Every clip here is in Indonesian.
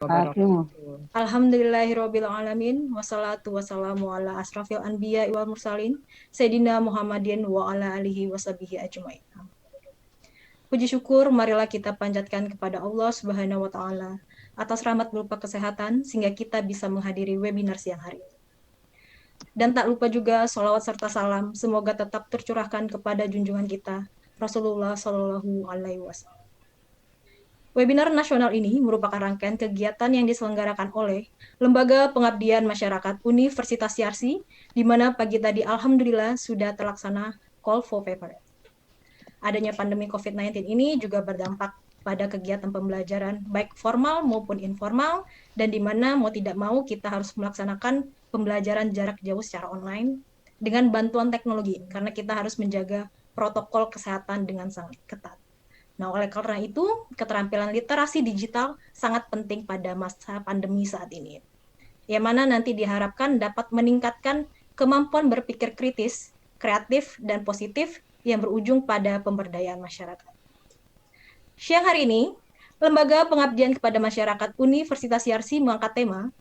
wabarakatuh. Alhamdulillahirabbil alamin wassalatu wassalamu ala asrafil anbiya wal mursalin sayyidina Muhammadin wa ala alihi washabihi ajmain. Puji syukur marilah kita panjatkan kepada Allah Subhanahu wa taala atas rahmat berupa kesehatan sehingga kita bisa menghadiri webinar siang hari ini. Dan tak lupa juga sholawat serta salam semoga tetap tercurahkan kepada junjungan kita Rasulullah Shallallahu alaihi wasallam. Webinar nasional ini merupakan rangkaian kegiatan yang diselenggarakan oleh Lembaga Pengabdian Masyarakat Universitas Yarsi, di mana pagi tadi alhamdulillah sudah terlaksana call for paper. Adanya pandemi COVID-19 ini juga berdampak pada kegiatan pembelajaran baik formal maupun informal, dan di mana mau tidak mau kita harus melaksanakan pembelajaran jarak jauh secara online dengan bantuan teknologi, karena kita harus menjaga protokol kesehatan dengan sangat ketat. Nah, oleh karena itu, keterampilan literasi digital sangat penting pada masa pandemi saat ini, yang mana nanti diharapkan dapat meningkatkan kemampuan berpikir kritis, kreatif, dan positif yang berujung pada pemberdayaan masyarakat. Siang hari ini, Lembaga Pengabdian kepada Masyarakat Universitas Yarsi mengangkat tema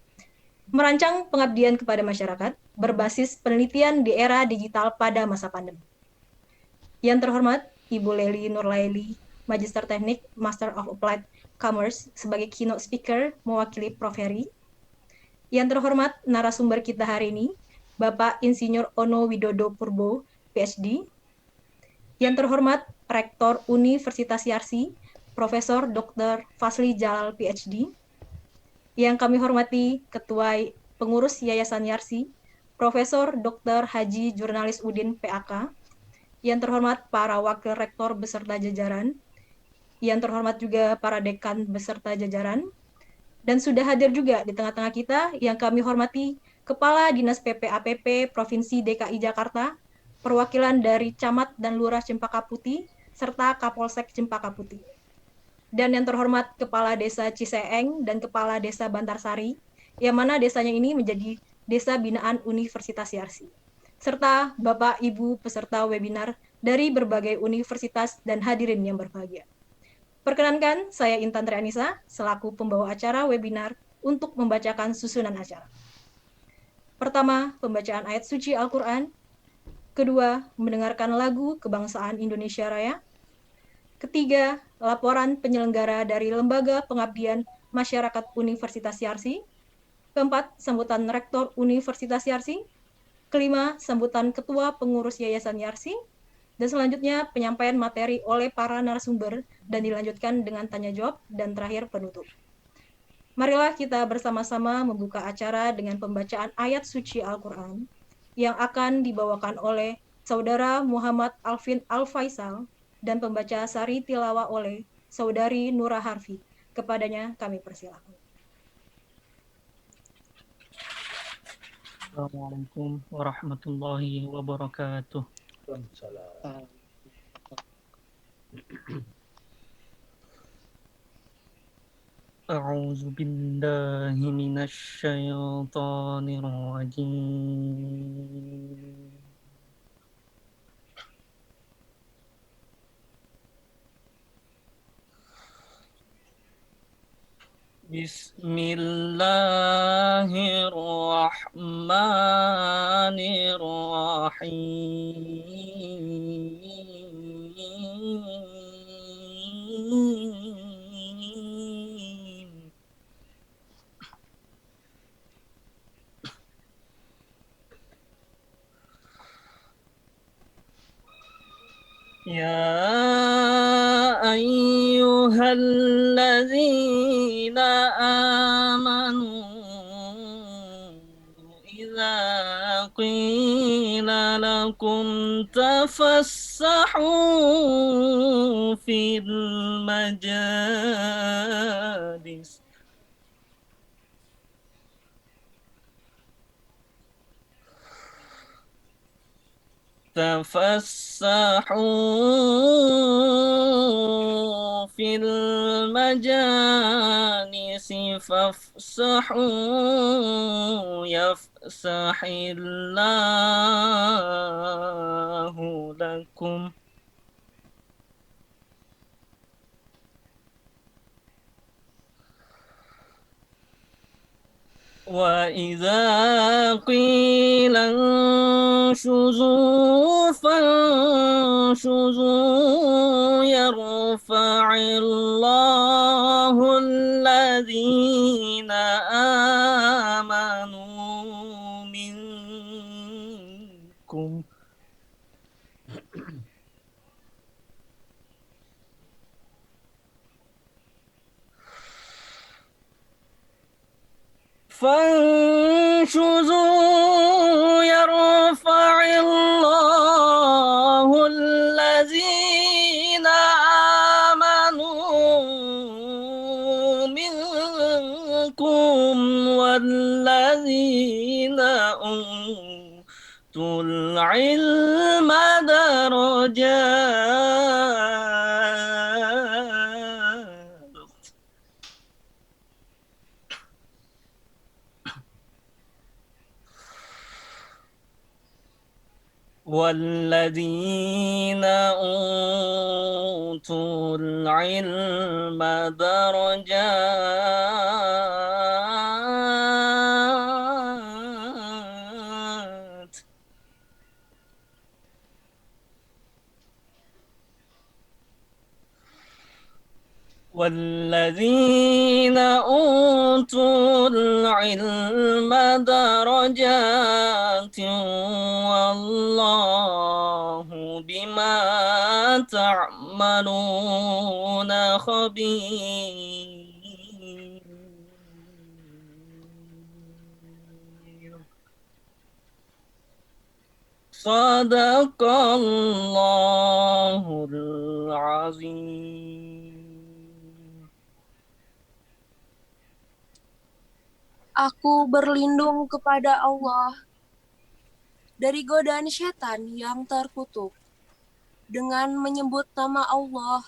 merancang pengabdian kepada masyarakat berbasis penelitian di era digital pada masa pandemi. Yang terhormat, Ibu Leli Nurlaili, Magister Teknik Master of Applied Commerce sebagai keynote speaker mewakili Prof. Heri. Yang terhormat narasumber kita hari ini, Bapak Insinyur Ono Widodo Purbo, PhD. Yang terhormat Rektor Universitas Yarsi, Profesor Dr. Fasli Jalal, PhD. Yang kami hormati Ketua Pengurus Yayasan Yarsi, Profesor Dr. Haji Jurnalis Udin, PAK. Yang terhormat para wakil rektor beserta jajaran, yang terhormat juga para dekan beserta jajaran, dan sudah hadir juga di tengah-tengah kita yang kami hormati Kepala Dinas PPAPP Provinsi DKI Jakarta, perwakilan dari Camat dan Lurah Cempaka Putih, serta Kapolsek Cempaka Putih. Dan yang terhormat Kepala Desa Ciseeng dan Kepala Desa Bantarsari, yang mana desanya ini menjadi Desa Binaan Universitas Yarsi, serta Bapak Ibu peserta webinar dari berbagai universitas dan hadirin yang berbahagia. Perkenankan, saya Intan Trianisa selaku pembawa acara webinar untuk membacakan susunan acara. Pertama, pembacaan ayat suci Al-Quran. Kedua, mendengarkan lagu Kebangsaan Indonesia Raya. Ketiga, laporan penyelenggara dari Lembaga Pengabdian Masyarakat Universitas Yarsi. Keempat, sambutan Rektor Universitas Yarsi. Kelima, sambutan Ketua Pengurus Yayasan Yarsi. Dan selanjutnya penyampaian materi oleh para narasumber dan dilanjutkan dengan tanya jawab dan terakhir penutup. Marilah kita bersama-sama membuka acara dengan pembacaan ayat suci Al-Quran yang akan dibawakan oleh Saudara Muhammad Alvin Al-Faisal dan pembaca sari tilawah oleh Saudari Nura Harfi. Kepadanya kami persilakan. Assalamualaikum warahmatullahi wabarakatuh. Waalaikumsalam. A'udzu billahi minasy syaithanir rajim. Bismillahirrahmanirrahim. يا أيها الذين آمنوا إذا قيل لكم تفسحوا في المجالس تفسحوا في المجالس فافسحوا يفسح الله لكم وإذا قيل انشزوا فانشزوا يرفع الله الذين آمنوا منكم فانشزوا يرفع الله الذين آمنوا منكم والذين أوتوا العلم درجات والذين أوتوا العلم درجات والذين أوتوا العلم درجات والله بما تعملون خبير صدق الله العظيم. Aku berlindung kepada Allah dari godaan setan yang terkutuk dengan menyebut nama Allah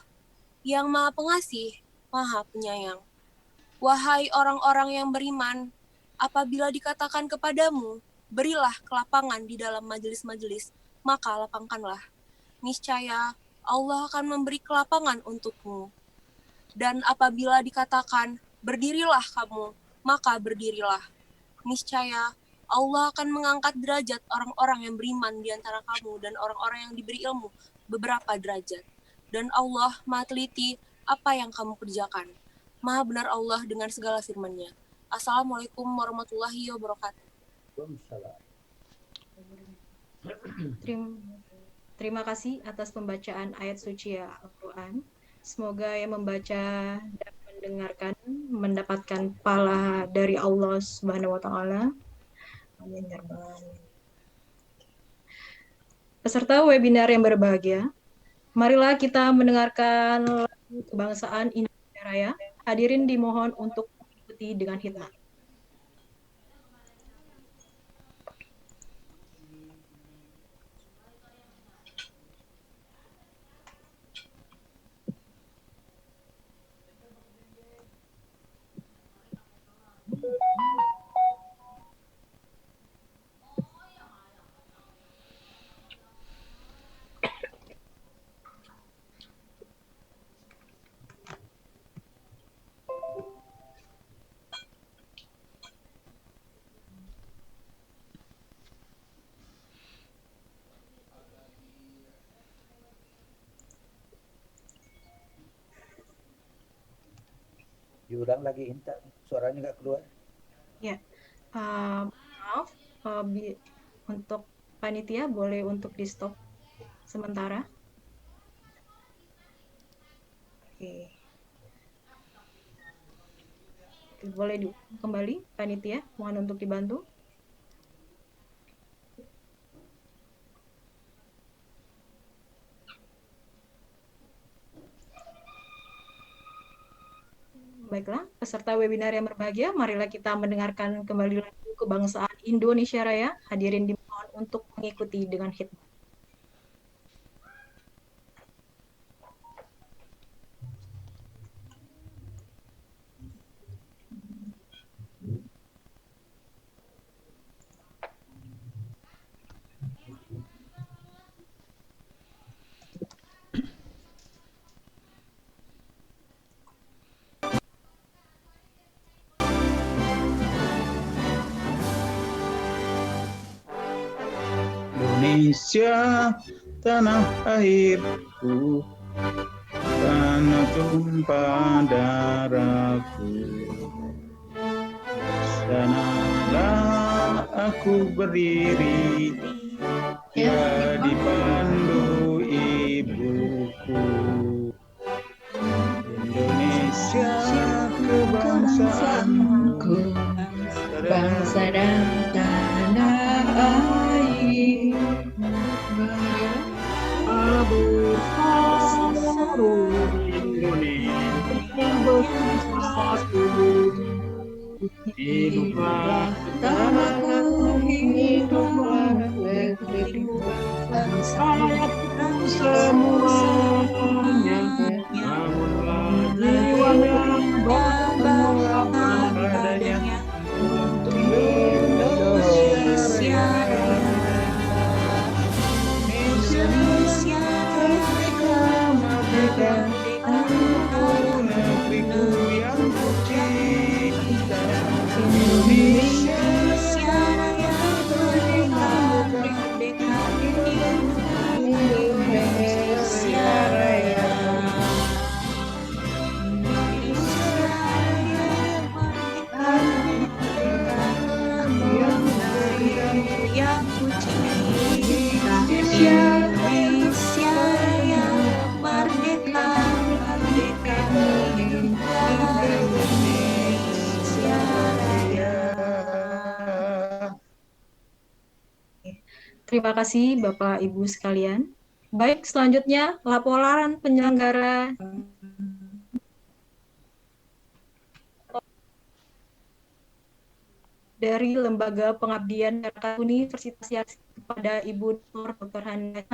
yang Maha Pengasih, Maha Penyayang. Wahai orang-orang yang beriman, apabila dikatakan kepadamu, berilah kelapangan di dalam majelis-majelis, maka lapangkanlah. Niscaya Allah akan memberi kelapangan untukmu. Dan apabila dikatakan, berdirilah kamu, maka berdirilah. Niscaya Allah akan mengangkat derajat orang-orang yang beriman di antara kamu dan orang-orang yang diberi ilmu beberapa derajat. Dan Allah Maha teliti apa yang kamu kerjakan. Maha benar Allah dengan segala firman-Nya. Assalamualaikum warahmatullahi wabarakatuh. Terima kasih atas pembacaan ayat suci Al-Quran. Semoga yang membaca dan mendengarkan mendapatkan pahala dari Allah Subhanahu wa taala. Amin ya rabbal alamin. Peserta webinar yang berbahagia, marilah kita mendengarkan lagu kebangsaan Indonesia Raya. Hadirin dimohon untuk mengikuti dengan khidmat. Diulang lagi Intan, suaranya nggak keluar. Ya, maaf, untuk panitia boleh untuk di stop sementara. Oke. Boleh diulang kembali panitia, mohon untuk dibantu. Baiklah, peserta webinar yang berbahagia, marilah kita mendengarkan kembali lagu kebangsaan Indonesia Raya. Hadirin dimohon untuk mengikuti dengan khidmat. Indonesia, tanah airku, tanah tumpah darahku. Sanalah aku berdiri, ya dipandu ibuku. Indonesia kebangsaanku, bangsa dan tanah air. Indonesia bersatu, hiduplah Tanahku, hiduplah negeriku, rakyatku semuanya, bangunlah jiwa yang berbangga padanya untuk Indonesia Raya. Indonesia merdeka, merdeka, negeriku yang kucinta. Indonesia Raya merdeka, Indonesia Raya. yang kucinta. Indonesia yang merdeka, merdeka, Indonesia Raya. Terima kasih Bapak Ibu sekalian. Baik, selanjutnya laporan penyelenggara dari Lembaga Pengabdian Masyarakat Universitas Yarsi kepada Ibu Dr. Hana.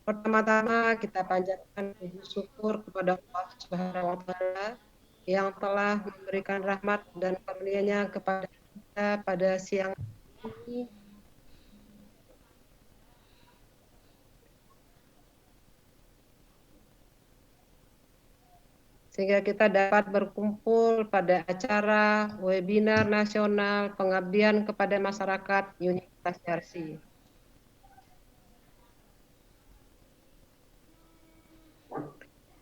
Pertama-tama kita panjatkan puji syukur kepada Allah Subhanahu wa taala yang telah memberikan rahmat dan karunia-Nya kepada kita pada siang ini. Sehingga kita dapat berkumpul pada acara webinar nasional pengabdian kepada masyarakat Universitas Yarsi.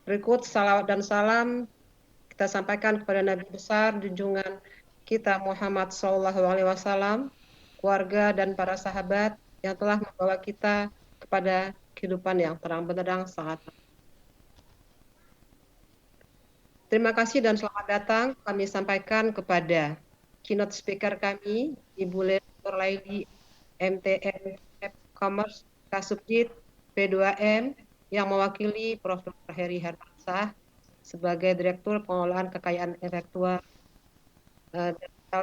Berikut salawat dan salam kita sampaikan kepada Nabi besar junjungan kita Muhammad SAW, keluarga dan para sahabat yang telah membawa kita kepada kehidupan yang terang benderang sangat. Terima kasih dan selamat datang kami sampaikan kepada keynote speaker kami, Ibu Lektor Laili, MTN Commerce, Kasubdit P2M, yang mewakili Prof. Dr. Heri Hermansah sebagai Direktur Pengelolaan Kekayaan Intelektual,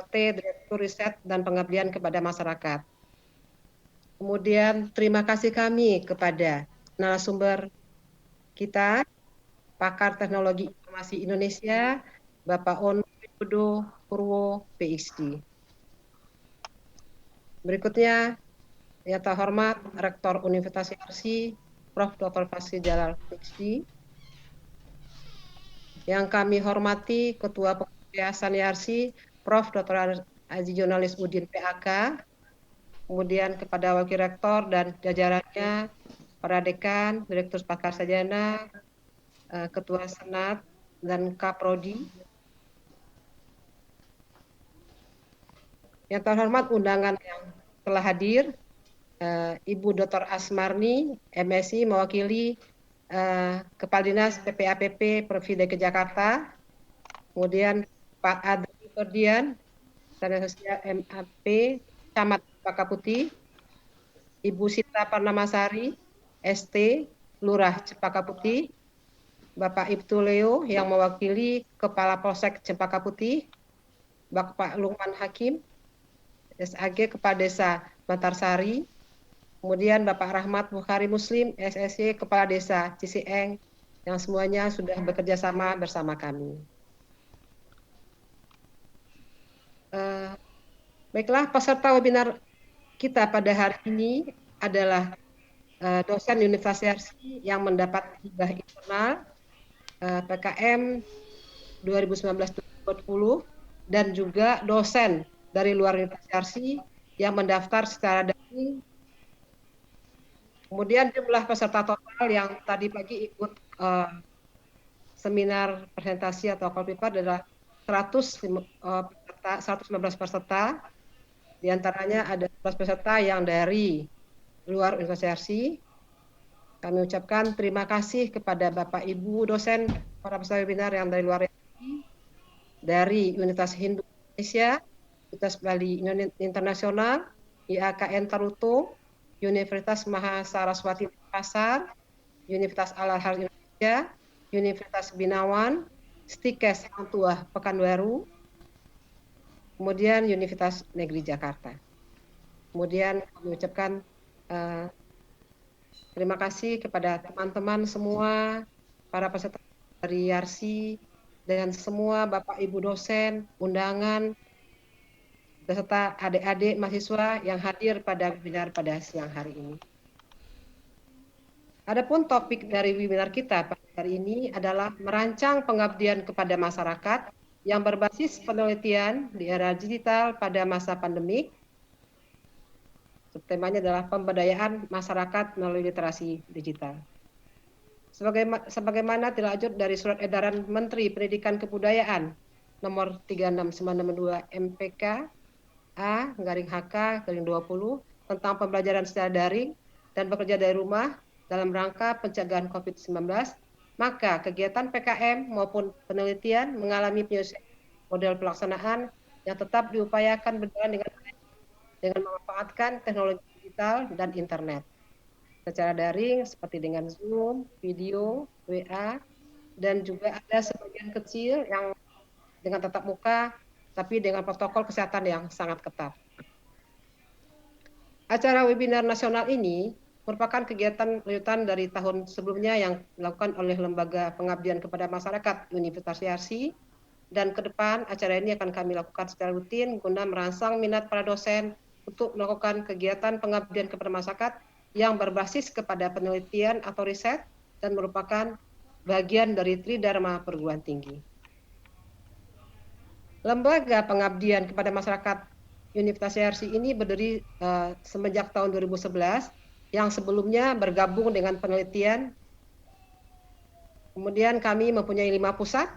Direktur Riset dan Pengabdian kepada Masyarakat. Kemudian terima kasih kami kepada narasumber kita, Pakar Teknologi Informasi Indonesia, Bapak Ono Widodo Purwo, PhD. Berikutnya, yang terhormat Rektor Universitas Yarsi, Prof. Dr. Fasih Jalal, PhD. Yang kami hormati Ketua Yayasan Yarsi, Prof. Dr. Haji Jonalis Udin, PhD. Kemudian kepada Wakil Rektor dan jajarannya, para dekan, Direktur Pakar Sarjana, Ketua Senat, dan Kaprodi. Yang terhormat undangan yang telah hadir, Ibu Dr. Asmarni, MSI, mewakili Kepala Dinas PPAPP Provinsi DKI Jakarta. Kemudian Pak Adri Ferdian, Sarjana Sosial MAP, Camat Cempaka Putih. Ibu Sita Parnamasari, ST, Lurah Cempaka Putih. Bapak Ibtu Leo yang mewakili Kepala Polsek Cempaka Putih, Bapak Lukman Hakim, SAG Kepala Desa Bantarsari, kemudian Bapak Rahmat Bukhari Muslim, SSC Kepala Desa Cisieng, yang semuanya sudah bekerja sama bersama kami. Baiklah, peserta webinar kita pada hari ini adalah dosen Universitas Yarsi yang mendapat hibah internal PKM 2019-2020 dan juga dosen dari luar Universitas Yarsi yang mendaftar secara daring. Kemudian jumlah peserta total yang tadi pagi ikut seminar presentasi atau kolpipar adalah 115 peserta. Di antaranya ada 11 peserta yang dari luar Universitas Yarsi. Kami ucapkan terima kasih kepada Bapak Ibu dosen para peserta webinar yang dari luar Yarsi, dari Universitas Hindu Indonesia, Universitas Bali Internasional, IAKN Tarutung, Universitas Mahasaraswati Pasar, Universitas Al-Azhar Indonesia, Universitas Binawan, Stikes Hang Tuah Pekanbaru, kemudian Universitas Negeri Jakarta. Kemudian kami ucapkan terima kasih kepada teman-teman semua, para peserta dari Yarsi, dan semua Bapak Ibu dosen, undangan, beserta adik-adik mahasiswa yang hadir pada webinar pada siang hari ini. Adapun topik dari webinar kita pada hari ini adalah merancang pengabdian kepada masyarakat yang berbasis penelitian di era digital pada masa pandemik. Temanya adalah pemberdayaan masyarakat melalui literasi digital. Sebagaimana dilanjut dari Surat Edaran Menteri Pendidikan Kebudayaan nomor 36962 MPK A/HK/20 tentang pembelajaran secara daring dan bekerja dari rumah dalam rangka pencegahan COVID-19, maka kegiatan PKM maupun penelitian mengalami penyusunan model pelaksanaan yang tetap diupayakan berjalan dengan baik dengan memanfaatkan teknologi digital dan internet secara daring seperti dengan Zoom, video, WA, dan juga ada sebagian kecil yang dengan tatap muka tapi dengan protokol kesehatan yang sangat ketat. Acara webinar nasional ini merupakan kegiatan lanjutan dari tahun sebelumnya yang dilakukan oleh Lembaga Pengabdian kepada Masyarakat Universitas Yarsi, dan ke depan acara ini akan kami lakukan secara rutin guna merangsang minat para dosen untuk melakukan kegiatan pengabdian kepada masyarakat yang berbasis kepada penelitian atau riset dan merupakan bagian dari Tridharma Perguruan Tinggi. Lembaga Pengabdian kepada Masyarakat Universitas Yarsi ini berdiri semenjak tahun 2011, yang sebelumnya bergabung dengan penelitian. Kemudian kami mempunyai 5 pusat.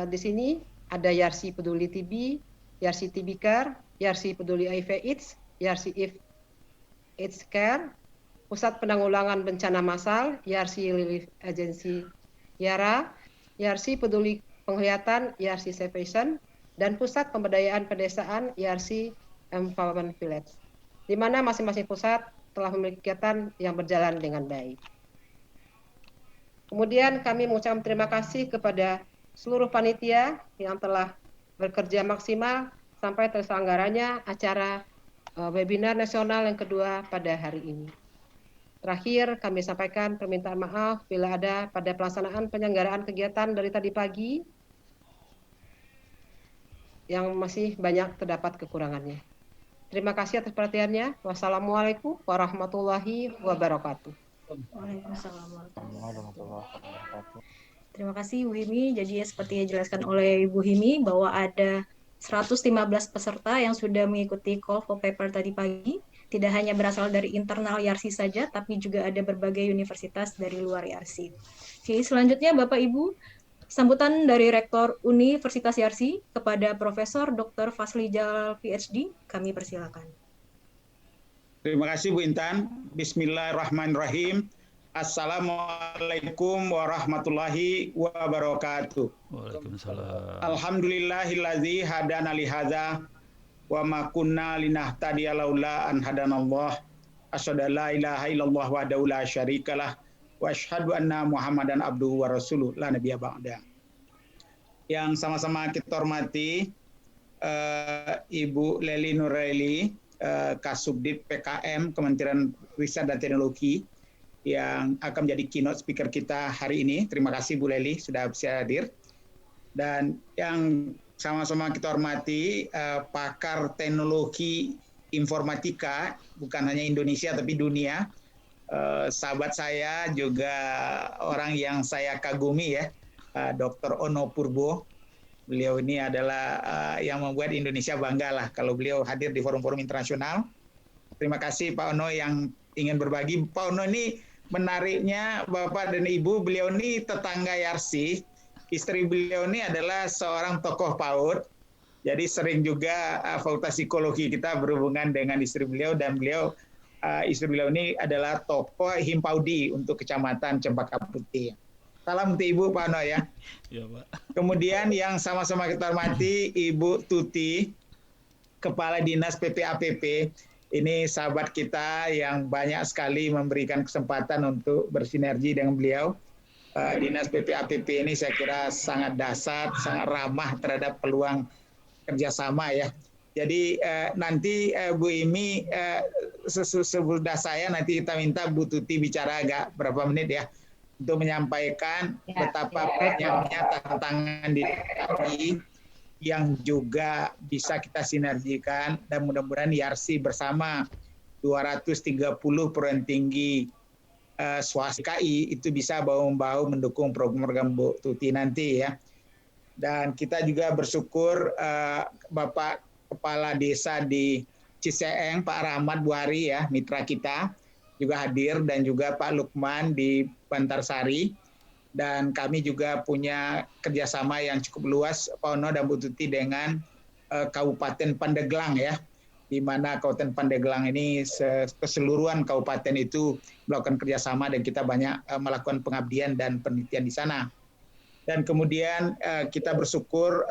Di sini ada Yarsi Peduli TB, Yarsi TB Care, Yarsi Peduli HIV/AIDS, Yarsi AIDS Care, Pusat Penanggulangan Bencana Massal, Yarsi Relief Agency YARA, Yarsi Peduli Penglihatan, Yarsi Safe Vision, dan Pusat Pemberdayaan Pedesaan, Yarsi Empowerment Village, di mana masing-masing pusat telah memiliki kegiatan yang berjalan dengan baik. Kemudian kami mengucapkan terima kasih kepada seluruh panitia yang telah bekerja maksimal sampai terselenggaranya acara webinar nasional yang kedua pada hari ini. Terakhir, kami sampaikan permintaan maaf bila ada pada pelaksanaan penyelenggaraan kegiatan dari tadi pagi yang masih banyak terdapat kekurangannya. Terima kasih atas perhatiannya. Wassalamualaikum warahmatullahi wabarakatuh. Waalaikumsalam warahmatullahi wabarakatuh. Terima kasih Bu Himi. Jadi seperti yang dijelaskan oleh Bu Himi bahwa ada 115 peserta yang sudah mengikuti call for paper tadi pagi. Tidak hanya berasal dari internal Yarsi saja, tapi juga ada berbagai universitas dari luar Yarsi. Oke, selanjutnya Bapak Ibu, sambutan dari Rektor Universitas Yarsi kepada Profesor Dr. Fazli Jalal PhD, kami persilakan. Terima kasih Bu Intan. Bismillahirrahmanirrahim. Assalamualaikum warahmatullahi wabarakatuh. Waalaikumsalam. Alhamdulillahilladzi hadana li hadza wa ma kunna linahtadiya laula an hadanallah. Asyhadu an la ilaha illallah wahdahu la syarikalah wa asyhadu anna Muhammadan abduhu wa rasuluh la nabiyya ba'da. Yang sama-sama kita hormati Ibu Leli Nuraili Kasubdit PKM Kementerian Riset dan Teknologi yang akan menjadi keynote speaker kita hari ini. Terima kasih Bu Leli sudah bisa hadir. Dan yang sama-sama kita hormati pakar teknologi informatika, bukan hanya Indonesia tapi dunia, sahabat saya juga orang yang saya kagumi ya, Dr. Ono Purbo. Beliau ini adalah yang membuat Indonesia bangga lah kalau beliau hadir di forum-forum internasional. Terima kasih Pak Ono yang ingin berbagi. Pak Ono ini menariknya Bapak dan Ibu, beliau ini tetangga Yarsi. Istri beliau ini adalah seorang tokoh PAUD. Jadi sering juga Fakultas Psikologi kita berhubungan dengan istri beliau, dan istri beliau ini adalah tokoh Himpaudi untuk Kecamatan Cempaka Putih. Salam untuk Ibu Pak Ono ya. Ya, Pak. Kemudian yang sama-sama kita hormati Ibu Tuti, Kepala Dinas PPAPP. Ini sahabat kita yang banyak sekali memberikan kesempatan untuk bersinergi dengan beliau. Dinas PPAPP ini saya kira sangat dasar, sangat ramah terhadap peluang kerjasama ya. Jadi nanti Bu Imi, sesudah saya nanti kita minta Bu Tuti bicara agak berapa menit ya, untuk menyampaikan betapa banyaknya tantangan di DKI yang juga bisa kita sinergikan, dan mudah-mudahan Yarsi bersama 230 perguruan tinggi swasta DKI itu bisa bahu-membahu mendukung program Bu Tuti nanti ya. Dan kita juga bersyukur Bapak Kepala Desa di Ciseeng, Pak Rahmat Buhari ya, mitra kita juga hadir, dan juga Pak Lukman di Bantarsari. Dan kami juga punya kerjasama yang cukup luas, Pak Ono dan Bu Tuti, dengan Kabupaten Pandeglang ya, di mana Kabupaten Pandeglang ini keseluruhan kabupaten itu melakukan kerjasama, dan kita banyak melakukan pengabdian dan penelitian di sana. Dan kemudian kita bersyukur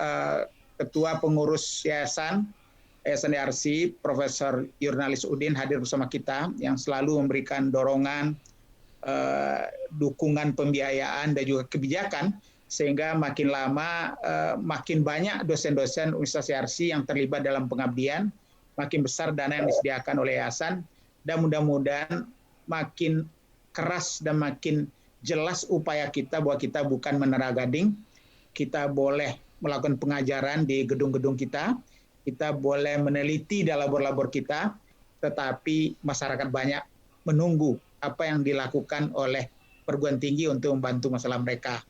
Ketua Pengurus Yayasan Yarsi, Profesor Yurnalis Udin hadir bersama kita, yang selalu memberikan dorongan, dukungan pembiayaan dan juga kebijakan, sehingga makin lama makin banyak dosen-dosen Universitas Yarsi yang terlibat dalam pengabdian, makin besar dana yang disediakan oleh yayasan, dan mudah-mudahan makin keras dan makin jelas upaya kita bahwa kita bukan menara gading. Kita boleh melakukan pengajaran di gedung-gedung kita boleh meneliti di labor-labor kita, tetapi masyarakat banyak menunggu apa yang dilakukan oleh perguruan tinggi untuk membantu masalah mereka.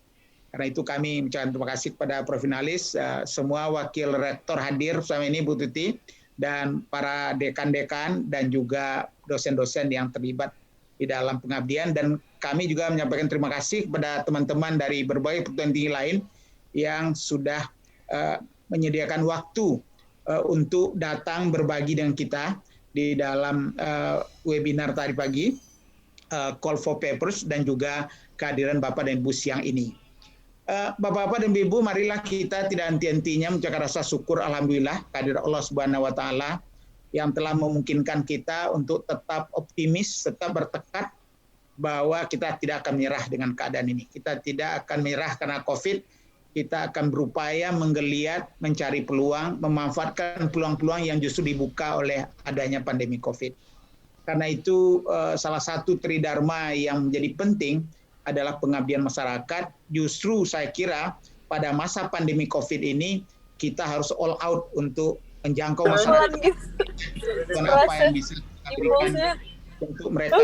Karena itu kami mengucapkan terima kasih kepada Prof. Finalis, semua wakil rektor hadir selama ini, Bu Tuti, dan para dekan-dekan dan juga dosen-dosen yang terlibat di dalam pengabdian. Dan kami juga menyampaikan terima kasih kepada teman-teman dari berbagai perguruan tinggi lain yang sudah menyediakan waktu untuk datang berbagi dengan kita di dalam webinar tadi pagi, Call for Papers, dan juga kehadiran Bapak dan Ibu siang ini. Bapak-bapak dan Ibu, marilah kita tidak henti-hentinya mengucapkan rasa syukur alhamdulillah kehadirat Allah Subhanahu wa taala yang telah memungkinkan kita untuk tetap optimis, tetap bertekad bahwa kita tidak akan menyerah dengan keadaan ini. Kita tidak akan menyerah karena Covid. Kita akan berupaya menggeliat, mencari peluang, memanfaatkan peluang-peluang yang justru dibuka oleh adanya pandemi Covid. Karena itu salah satu tridharma yang menjadi penting adalah pengabdian masyarakat. Justru saya kira pada masa pandemi Covid ini kita harus all out untuk menjangkau masyarakat. Apa yang bisa kita berikan untuk mereka.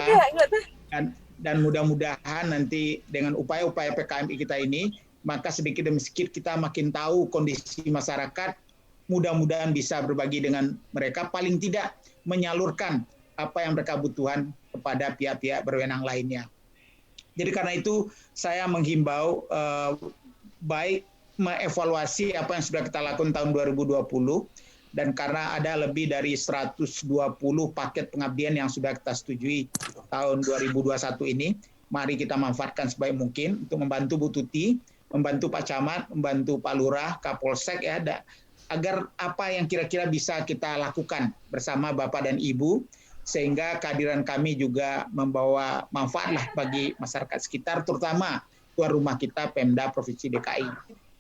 Dan mudah-mudahan nanti dengan upaya-upaya PKMI kita ini, maka sedikit demi sedikit kita makin tahu kondisi masyarakat, mudah-mudahan bisa berbagi dengan mereka, paling tidak menyalurkan apa yang mereka butuhkan kepada pihak-pihak berwenang lainnya. Jadi karena itu saya menghimbau baik mengevaluasi apa yang sudah kita lakukan tahun 2020, dan karena ada lebih dari 120 paket pengabdian yang sudah kita setujui tahun 2021 ini, mari kita manfaatkan sebaik mungkin untuk membantu Bu Tuti, membantu Pak Camat, membantu Pak Lurah, Kapolsek ya, agar apa yang kira-kira bisa kita lakukan bersama Bapak dan Ibu, sehingga kehadiran kami juga membawa manfaat lah bagi masyarakat sekitar, terutama tuan rumah kita Pemda Provinsi DKI.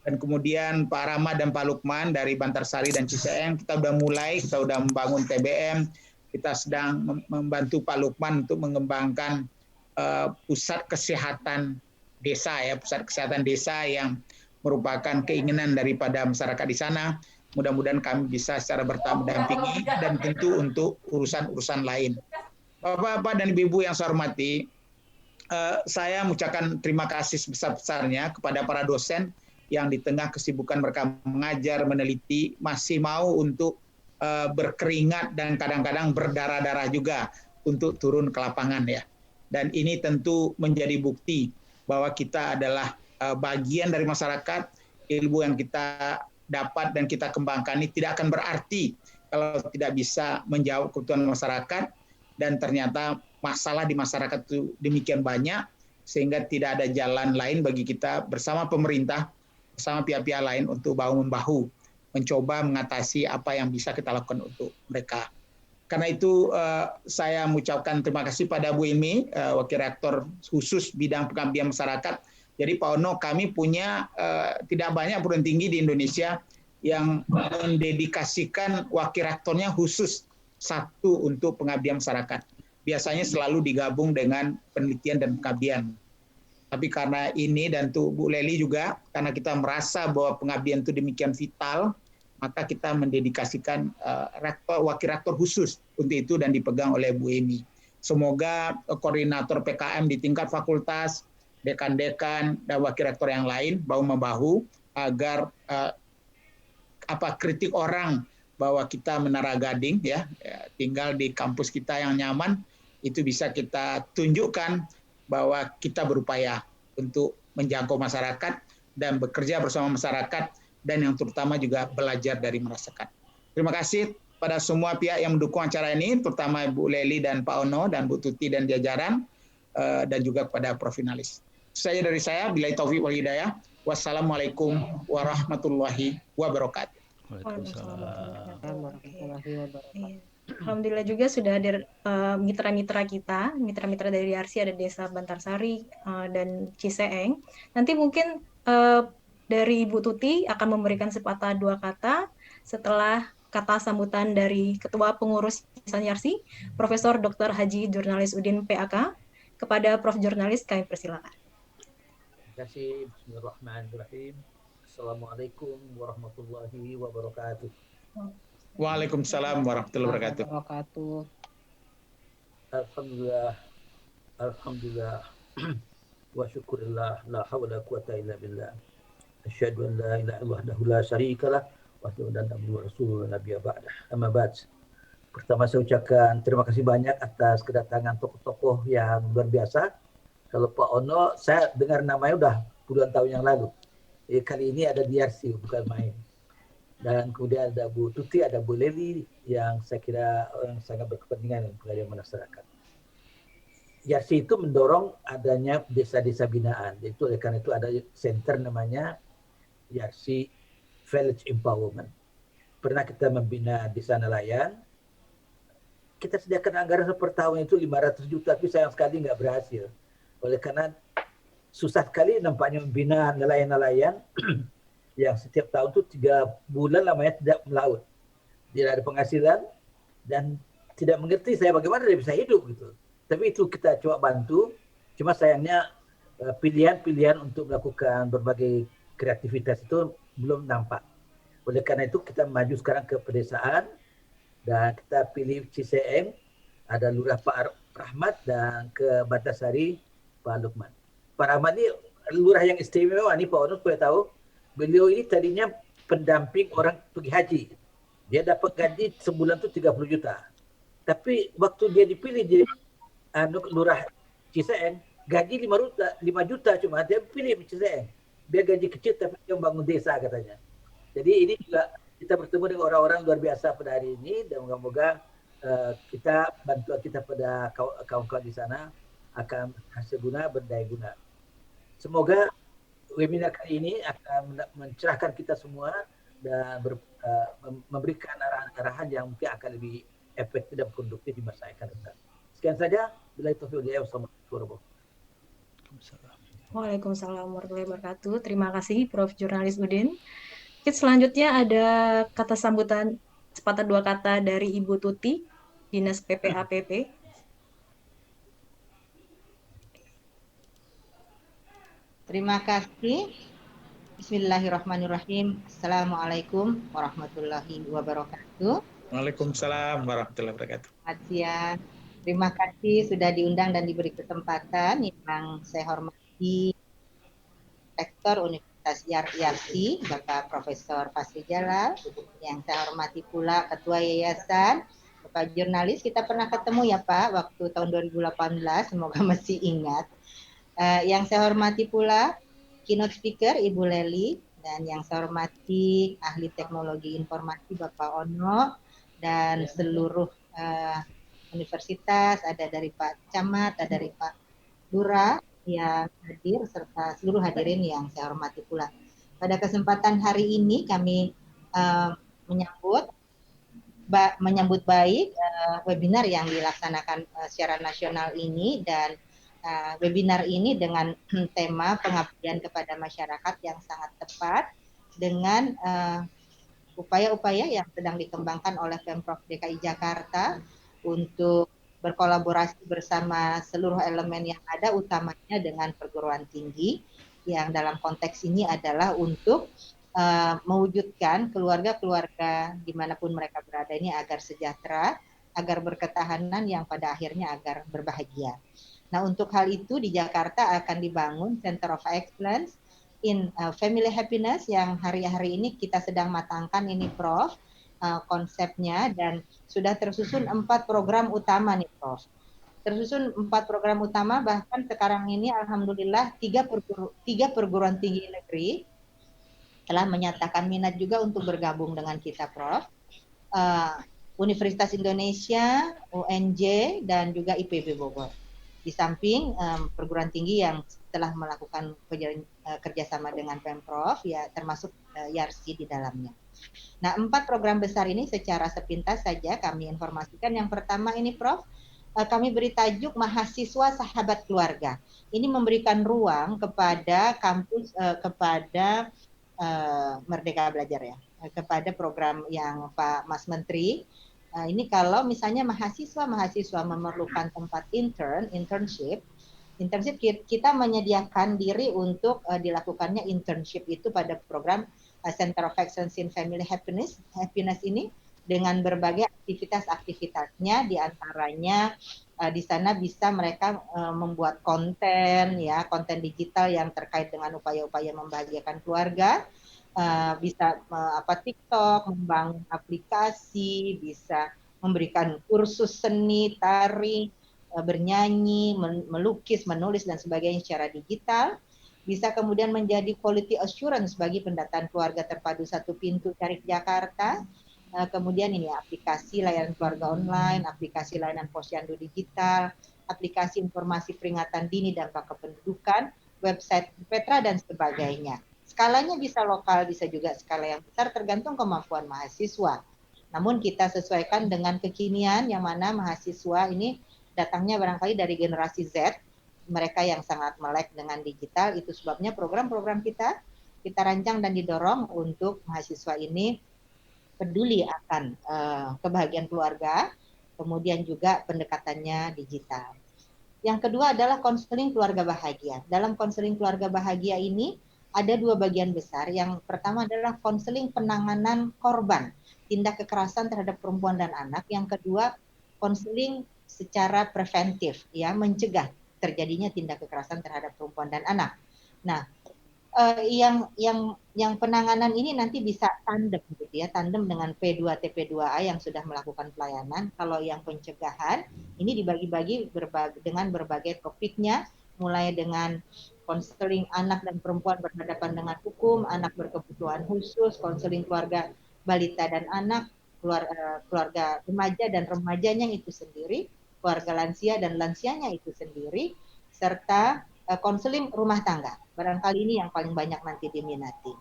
Dan kemudian Pak Rahmat dan Pak Lukman dari Bantarsari dan Ciseeng, kita sudah membangun TBM, kita sedang membantu Pak Lukman untuk mengembangkan pusat kesehatan desa pusat kesehatan desa yang merupakan keinginan daripada masyarakat di sana. Mudah-mudahan kami bisa secara berdampingi dan tentu untuk urusan-urusan lain. Bapak-bapak dan ibu-ibu yang saya hormati, saya mengucapkan terima kasih sebesar-besarnya kepada para dosen yang di tengah kesibukan mereka mengajar, meneliti, masih mau untuk berkeringat dan kadang-kadang berdarah-darah juga untuk turun ke lapangan ya. Dan ini tentu menjadi bukti bahwa kita adalah bagian dari masyarakat. Ilmu yang kita dapat dan kita kembangkan ini tidak akan berarti kalau tidak bisa menjawab kebutuhan masyarakat, dan ternyata masalah di masyarakat itu demikian banyak sehingga tidak ada jalan lain bagi kita bersama pemerintah, bersama pihak-pihak lain untuk bahu-membahu mencoba mengatasi apa yang bisa kita lakukan untuk mereka. Karena itu saya mengucapkan terima kasih pada Bu Ilmi, Wakil Rektor khusus bidang pengabdian masyarakat. Jadi Pak Ono, kami punya tidak banyak perguruan tinggi di Indonesia yang mendedikasikan wakil rektornya khusus satu untuk pengabdian masyarakat. Biasanya selalu digabung dengan penelitian dan pengabdian. Tapi karena ini dan tuh Bu Leli juga, karena kita merasa bahwa pengabdian itu demikian vital, maka kita mendedikasikan wakil rektor khusus untuk itu dan dipegang oleh Bu Emi. Semoga koordinator PKM di tingkat fakultas, dekan-dekan, dan wakil rektor yang lain bahu-membahu agar kritik orang bahwa kita Menara Gading tinggal di kampus kita yang nyaman, itu bisa kita tunjukkan bahwa kita berupaya untuk menjangkau masyarakat dan bekerja bersama masyarakat, dan yang terutama juga belajar dari masyarakat. Terima kasih pada semua pihak yang mendukung acara ini, terutama Bu Leli dan Pak Ono dan Bu Tuti dan jajaran, dan juga kepada profinalis. Saya dari saya, billahi taufiq wal hidayah. Wassalamualaikum warahmatullahi wabarakatuh. Alhamdulillah juga sudah hadir mitra-mitra kita, mitra-mitra dari DRC, ada Desa Bantarsari dan Ciseeng. Nanti mungkin dari Ibu Tuti akan memberikan sepatah dua kata setelah kata sambutan dari Ketua Pengurus Yayasan Yarsi, Profesor Dr. Haji Jurnalis Udin PAK. Kepada Prof. Jurnalis kami persilakan. Terima kasih. Bismillahirrahmanirrahim. Assalamualaikum warahmatullahi wabarakatuh. Waalaikumsalam warahmatullahi wabarakatuh. Alhamdulillah wa syukurillah, la hawla quwata illa billah. Asyhadu an la ilaha illallah wahdahu la syarikalah wa asyhadu anna Muhammadan rasulullah nabiyya ba'dah. Amma ba'd. Pertama saya ucapkan terima kasih banyak atas kedatangan tokoh-tokoh yang luar biasa. Kalau Pak Ono, saya dengar namanya udah puluhan tahun yang lalu. Kali ini ada DRC, bukan main. Dan kemudian ada Bu Tuti, ada Bu Leli yang saya kira orang sangat berkepentingan dengan pengabdian masyarakat. Yarsi itu mendorong adanya desa-desa binaan. Itu oleh karena itu ada center namanya Yarsi Village Empowerment. Pernah kita membina desa nelayan. Kita sediakan anggaran per tahun itu 500 juta, tapi sayang sekali nggak berhasil. Oleh karena susah sekali nampaknya membina nelayan-nelayan yang setiap tahun itu 3 bulan lamanya tidak melaut. Tidak ada penghasilan dan tidak mengerti saya bagaimana dia bisa hidup gitu. Tapi itu kita coba bantu. Cuma sayangnya pilihan-pilihan untuk melakukan berbagai kreativitas itu belum nampak. Oleh karena itu kita maju sekarang ke pedesaan dan kita pilih Ciseeng, ada Lurah Pak Rahmat, dan ke Bantarsari Pak Lukman. Pak Rahmat ini lurah yang istimewa nih Pak Ono, supaya tahu. Beliau ini tadinya pendamping orang pergi haji. Dia dapat gaji sebulan tuh 30 juta. Tapi waktu dia dipilih jadi lurah Ciseeng, gaji 5 juta cuma. Dia pilih Ciseeng. Dia gaji kecil tapi dia membangun desa katanya. Jadi ini juga kita bertemu dengan orang-orang luar biasa pada hari ini, dan moga-moga kita bantuan kita pada kawan-kawan di sana akan hasil guna, berdaya guna. Semoga webinar kali ini akan mencerahkan kita semua dan memberikan arahan-arahan yang mungkin akan lebih efektif dan produktif di masa yang akan datang. Sekian saja. Billahi taufiq wal hidayah. Wassalamualaikum warahmatullahi wabarakatuh. Waalaikumsalam warahmatullahi wabarakatuh. Terima kasih Prof. Jurnalis Udin. Selanjutnya ada kata sambutan sepatah dua kata dari Ibu Tuti, Dinas PPAPP. Terima kasih. Bismillahirrahmanirrahim. Assalamualaikum warahmatullahi wabarakatuh. Waalaikumsalam warahmatullahi wabarakatuh. Selamat siang. Terima kasih sudah diundang dan diberi kesempatan. Yang saya hormati Rektor Universitas IARSI, Bapak Profesor Fasri Jalal. Yang saya hormati pula Ketua Yayasan, Bapak Jurnalis. Kita pernah ketemu ya Pak, waktu tahun 2018, semoga masih ingat. Yang saya hormati pula keynote speaker Ibu Leli, dan yang saya hormati ahli teknologi informasi Bapak Ono, dan seluruh universitas, ada dari Pak Camat, ada dari Pak Lurah yang hadir, serta seluruh hadirin yang saya hormati pula. Pada kesempatan hari ini kami menyambut baik webinar yang dilaksanakan secara nasional ini, dan webinar ini dengan tema pengabdian kepada masyarakat yang sangat tepat dengan upaya-upaya yang sedang dikembangkan oleh Pemprov DKI Jakarta untuk berkolaborasi bersama seluruh elemen yang ada, utamanya dengan perguruan tinggi, yang dalam konteks ini adalah untuk mewujudkan keluarga-keluarga dimanapun mereka berada ini agar sejahtera, agar berketahanan, yang pada akhirnya agar berbahagia. Nah, untuk hal itu di Jakarta akan dibangun Center of Excellence in Family Happiness yang hari-hari ini kita sedang matangkan ini Prof, konsepnya, dan sudah tersusun 4 program utama nih Prof. Tersusun 4 program utama, bahkan sekarang ini alhamdulillah 3 perguruan tinggi negeri telah menyatakan minat juga untuk bergabung dengan kita Prof. Universitas Indonesia, UNJ, dan juga IPB Bogor. Di samping perguruan tinggi yang telah melakukan kerjasama dengan Pemprov, ya termasuk YARSI di dalamnya. Nah, 4 program besar ini secara sepintas saja kami informasikan. Yang pertama ini Prof, kami beri tajuk Mahasiswa Sahabat Keluarga. Ini memberikan ruang kepada kampus, kepada Merdeka Belajar ya, kepada program yang Pak Mas Menteri. Ini kalau misalnya mahasiswa memerlukan tempat internship, kita menyediakan diri untuk dilakukannya internship itu pada program Center of Excellence in Family Happiness ini, dengan berbagai aktivitasnya, diantaranya di sana bisa mereka membuat konten digital yang terkait dengan upaya-upaya membahagiakan keluarga, bisa TikTok, membangun aplikasi, bisa memberikan kursus seni, tari, bernyanyi, melukis, menulis dan sebagainya secara digital. Bisa kemudian menjadi quality assurance bagi pendataan keluarga terpadu satu pintu Cari Jakarta. Kemudian ini aplikasi layanan keluarga online, aplikasi layanan posyandu digital, aplikasi informasi peringatan dini dampak kependudukan, website Petra dan sebagainya. Skalanya bisa lokal, bisa juga skala yang besar, tergantung kemampuan mahasiswa. Namun kita sesuaikan dengan kekinian, yang mana mahasiswa ini datangnya barangkali dari generasi Z, mereka yang sangat melek dengan digital. Itu sebabnya program-program kita rancang dan didorong untuk mahasiswa ini peduli akan kebahagiaan keluarga, kemudian juga pendekatannya digital. Yang kedua adalah konseling keluarga bahagia. Dalam konseling keluarga bahagia ini ada 2 bagian besar. Yang pertama adalah konseling penanganan korban tindak kekerasan terhadap perempuan dan anak. Yang kedua, konseling secara preventif, ya, mencegah terjadinya tindak kekerasan terhadap perempuan dan anak. Nah, yang penanganan ini nanti bisa tandem gitu ya, tandem dengan P2TP2A yang sudah melakukan pelayanan. Kalau yang pencegahan ini dibagi-bagi dengan berbagai topiknya, mulai dengan konseling anak dan perempuan berhadapan dengan hukum, anak berkebutuhan khusus, konseling keluarga balita dan anak, keluarga remaja dan remajanya itu sendiri, keluarga lansia dan lansianya itu sendiri, serta konseling rumah tangga. Barangkali ini yang paling banyak nanti diminati.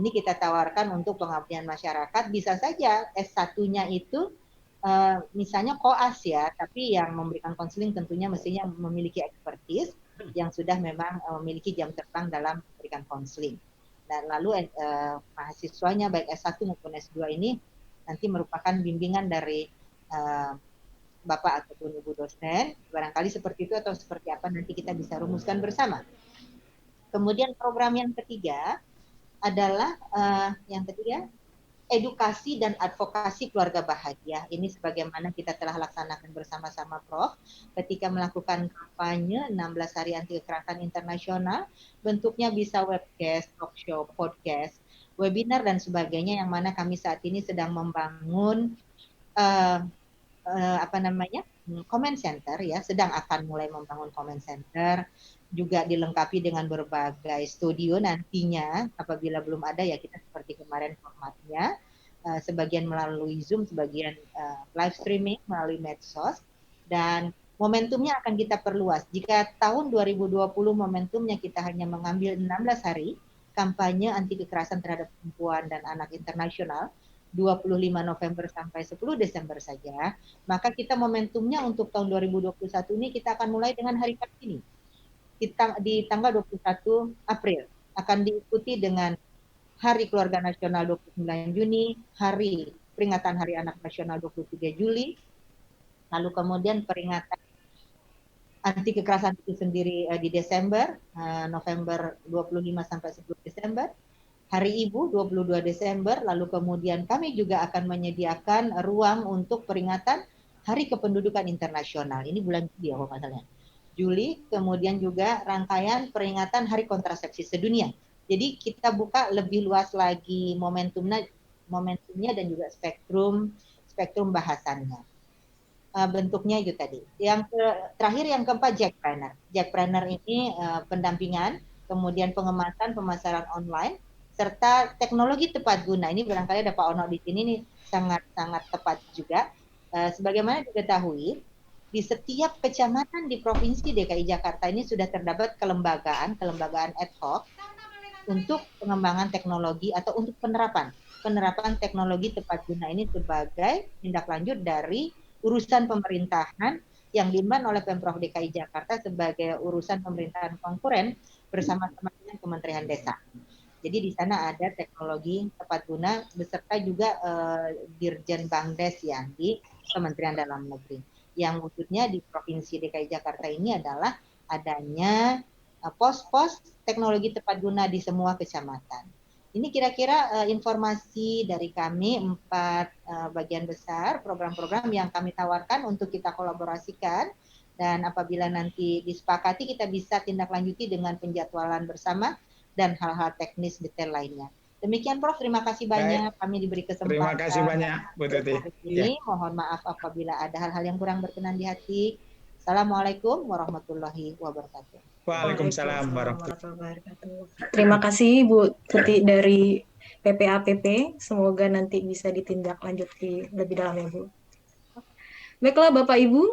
Ini kita tawarkan untuk pengabdian masyarakat. Bisa saja S1-nya itu misalnya koas ya, tapi yang memberikan konseling tentunya mestinya memiliki expertise. yang sudah memang memiliki jam terbang dalam memberikan konseling. Dan lalu mahasiswanya baik S1 maupun S2 ini nanti merupakan bimbingan dari Bapak ataupun Ibu dosen, barangkali seperti itu atau seperti apa nanti kita bisa rumuskan bersama. Kemudian program yang ketiga adalah edukasi dan advokasi keluarga bahagia. Ini sebagaimana kita telah laksanakan bersama-sama Prof. Ketika melakukan kampanye 16 hari anti kekerasan internasional, bentuknya bisa webcast, talk show, podcast, webinar dan sebagainya, yang mana kami saat ini sedang membangun comment center ya, sedang akan mulai membangun comment center, juga dilengkapi dengan berbagai studio nantinya. Apabila belum ada ya kita seperti kemarin formatnya, sebagian melalui Zoom, sebagian live streaming melalui medsos, dan momentumnya akan kita perluas. Jika tahun 2020 momentumnya kita hanya mengambil 16 hari kampanye anti kekerasan terhadap perempuan dan anak internasional, 25 November sampai 10 Desember saja, maka kita momentumnya untuk tahun 2021 ini kita akan mulai dengan hari Kartini. Di tanggal 21 April akan diikuti dengan Hari Keluarga Nasional 29 Juni, Hari Peringatan Hari Anak Nasional 23 Juli, lalu kemudian peringatan anti kekerasan itu sendiri di Desember, November 25 sampai 10 Desember, Hari Ibu 22 Desember, lalu kemudian kami juga akan menyediakan ruang untuk peringatan Hari Kependudukan Internasional. Ini bulan Juli ya, masalahnya. Juli, kemudian juga rangkaian peringatan Hari Kontrasepsi Sedunia. Jadi kita buka lebih luas lagi momentumnya dan juga spektrum bahasannya. Bentuknya itu tadi. Terakhir yang keempat, Jackpreneur. Jackpreneur ini pendampingan, kemudian pengemasan, pemasaran online, serta teknologi tepat guna. Ini barangkali ada Pak Ono di sini, ini sangat tepat juga. Sebagaimana diketahui, di setiap kecamatan di Provinsi DKI Jakarta ini sudah terdapat kelembagaan ad hoc untuk pengembangan teknologi atau untuk penerapan teknologi tepat guna ini sebagai tindak lanjut dari urusan pemerintahan yang diemban oleh Pemprov DKI Jakarta sebagai urusan pemerintahan konkuren bersama-sama dengan Kementerian Desa. Jadi di sana ada teknologi tepat guna beserta juga Dirjen Bangdes yang di Kementerian Dalam Negeri. Yang wujudnya di Provinsi DKI Jakarta ini adalah adanya pos-pos teknologi tepat guna di semua kecamatan. Ini kira-kira informasi dari kami, 4 bagian besar program-program yang kami tawarkan untuk kita kolaborasikan, dan apabila nanti disepakati kita bisa tindak lanjuti dengan penjadwalan bersama dan hal-hal teknis detail lainnya. Demikian Prof, terima kasih banyak. Kami diberi kesempatan. Terima kasih banyak Bu Tuti. Ya. Mohon maaf apabila ada hal-hal yang kurang berkenan di hati. Assalamualaikum warahmatullahi wabarakatuh. Waalaikumsalam warahmatullahi wabarakatuh. Terima kasih Bu Tuti dari PPAPP. Semoga nanti bisa ditindaklanjuti lebih dalam ya Bu. Baiklah Bapak Ibu,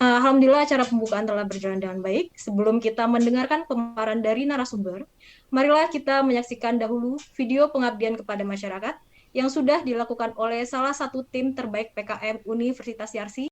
alhamdulillah acara pembukaan telah berjalan dengan baik. Sebelum kita mendengarkan pemaparan dari narasumber, marilah kita menyaksikan dahulu video pengabdian kepada masyarakat yang sudah dilakukan oleh salah satu tim terbaik PKM Universitas Yarsi